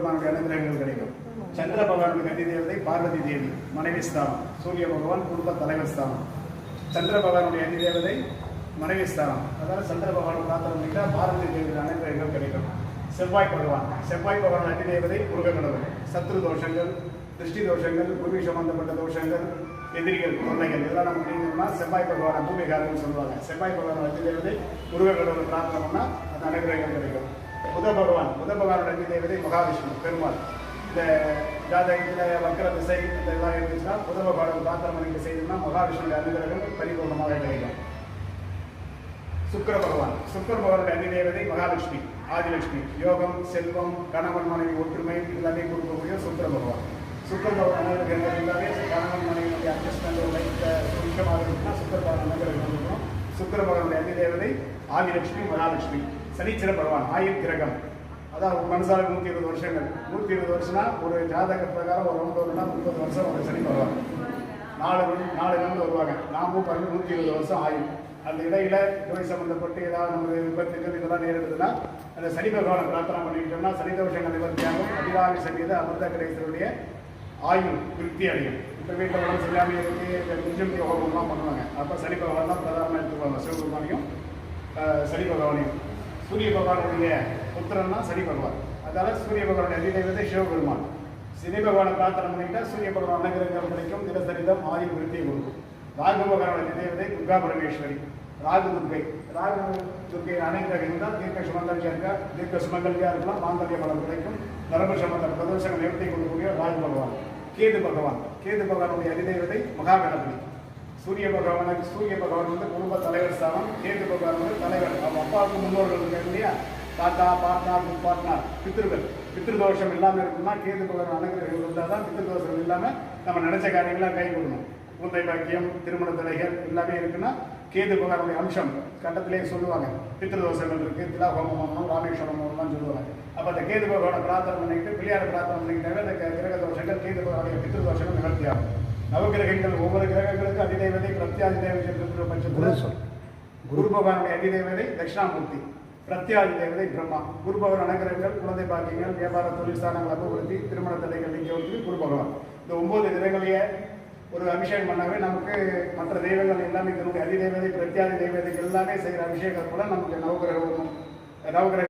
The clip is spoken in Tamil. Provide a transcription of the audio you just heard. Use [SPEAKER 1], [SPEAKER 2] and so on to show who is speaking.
[SPEAKER 1] அனுகிரகங்கள் கிடைக்கும். சந்திர பகவானுடைய கதி தேவதை பார்வதி தேவி மனைவி ஸ்தானம். சூரிய பகவான் குடும்ப தலைவர் ஸ்தானம். சந்திர பகவானுடைய அதி தேவதை மனைவி ஸ்தானம். அதாவது சந்திர பகவான் பிரார்த்தனை பண்ணிட்டா பார்வதி தேவியின் அனுகிரகங்கள் கிடைக்கும். செவ்வாய் பகவான் அதி தேவதை முருகக்கடவுள். சத்ரு தோஷங்கள், திருஷ்டி தோஷங்கள், பூமி சம்பந்தப்பட்ட தோஷங்கள், எதிரிகள், தொல்லைகள் இதெல்லாம் நம்ம முடியும்னா செவ்வாய் பகவான் பூமிகாரன்னு சொல்லுவாங்க. செவ்வாய் பகவான் அதி தேவதை முருகக்கடவுள் பிரார்த்தனை பண்ணா அந்த அனுகிரகங்கள் கிடைக்கும். புத பகவானோட அதி தேவதை மகாவிஷ்ணு பெருமாள். இந்த ஜாதகத்தில் வக்கர திசை இதெல்லாம் இருந்துச்சுன்னா புத பகவான் பிரார்த்தனை பண்ணிட்டு செய்தோம்னா மகாவிஷ்ணுடைய அனுகிரகங்கள் பரிபூர்ணமாக கிடைக்கும். சுக்கிர பகவானுடைய அதி தேவதை மகாலட்சுமி ஆதிலட்சுமி. யோகம், செல்வம், கணவன் மனைவி ஒற்றுமை எல்லாமே கொடுக்கக்கூடிய சுக்கிர பகவான். சுக்கிர பகவான் அனுகிரகங்கள் எல்லாமே கணவன் மனைவியுடைய அட்ஜஸ்ட்மெண்ட் லைஃப் சுருக்கமாக இருக்குன்னா சுக்கிர பகவான் அனுகிரகம் கொடுக்கணும். சுக்கிர பகவானுடைய அதி தேவதை ஆதிலட்சுமி மகாலட்சுமி. சனீச்சர பகவான் ஆயுள் கிரகம். அதாவது மனசால 120 வருஷங்கள். 120 வருஷம்னா ஒரு ஜாதக பிரகாரம் ஒரு ரவுண்ட் வரும்னா 30 வருஷம் ஒரு சனி பகவான். 4 ரவுண்ட் வருவாங்க. நாமும் பாருங்க 120 வருஷம் ஆயுள். அந்த இடையில நோய் சம்பந்தப்பட்டு ஏதாவது நம்ம விபத்துகள் இதெல்லாம் நேரிடுதுன்னா அந்த சனி பகவானை பிரார்த்தனை பண்ணிக்கிட்டோம்னா சனி தோஷங்கள் நிவர்த்தியாகும். அதிகாரி சங்கீத அமிர்த கிரேசருடைய ஆயுள் திருப்தி அடையும். இப்போ வீட்டில் உடம்பு சரியாமல் இருக்கு கொஞ்சம் யோகம்லாம் பண்ணுவாங்க. அப்போ சனி பகவான் தான் பிரதானமாக எடுத்துக்குவாங்க. சிவபெருமானையும் சனி பகவானையும். சூரிய பகவானுடைய புத்திரன்னா சனி பகவான். அதனால சூரிய பகவானுடைய அதிதேவதை சிவபெருமான். சனி பகவானை பிரார்த்தனை பண்ணிட்டா சூரிய பகவான் அனுகிரகம் கிடைக்கும். தினசரிதம் ஆயுள் விருத்தியை கொடுக்கும். ராகு பகவானுடைய அதிதேவதை துர்கா பரமேஸ்வரி. ராகு துர்கை அனுகிரகம் தான் தீர்க்க சுமங்கலியா இருக்கலாம். மாங்கல்ய பலம் கிடைக்கும். நரம்பு சம்பந்த பிரதோஷங்கள் நிவர்த்தி கொடுக்கக்கூடிய ராகு பகவான். கேது பகவானுடைய அதிதேவதை மகா கணபதி. சூரிய பகவான் வந்து குடும்ப தலைவர் ஸ்தானம். கேது பகவான் வந்து தலைவர். அவங்க அப்பாவுக்கு முன்னோர்கள் இருக்காங்க இல்லையா, தாத்தா பாட்டா முப்பாட்னா பித்ருதோஷம் இல்லாமல் இருக்குன்னா கேது பகவான் அனுகிரகம் இருந்தால் தான் பித்ருதோஷம் இல்லாமல் நம்ம நினைச்ச காரியங்களாம் கை கொடுக்கணும். குழந்தை பாக்கியம், திருமண தலைகள் எல்லாமே இருக்குன்னா கேது பகவானுடைய அம்சம் கட்டத்திலே சொல்லுவாங்க. பித்ருதோஷங்கள் இருக்கு, திலாஹோமம் பண்ணணும், ராமேஸ்வரம் பண்ணணும்னு சொல்லுவாங்க. அப்போ அந்த கேது பகவானை பிரார்த்தனை பண்ணிக்கிட்டு பிள்ளையார பிரார்த்தனை பண்ணிக்கிட்டாவே அந்த கிரக தோஷங்கள் கேது பகவானுடைய பித்ருதோஷங்கள் நிவர்த்தி ஆகும். நவகிரகங்கள் ஒவ்வொரு கிரகங்களுக்கு அதிதேவதை பிரத்யாதி தேவதை பட்சத்தில் குரு பகவானுடைய அதிதேவதை தட்சிணாமூர்த்தி. பிரத்யாதி தேவதை பிரம்மா. குரு பகவான் அனுகிரகங்கள், குழந்தை பாக்கியங்கள், வியாபார தொழில் ஸ்தானங்கள் அபிவிருத்தி, திருமண தடைகள் நீக்குவதற்கு குரு பகவான். இந்த 9 கிரகங்களையே ஒரு அபிஷேகம் பண்ணாவே நமக்கு மற்ற தெய்வங்கள் எல்லாமே இதனுடைய அதிதேவதை பிரத்யாதி தெய்வதைகள் எல்லாமே செய்கிற அபிஷேகம் கூட நமக்கு நவகிரகம்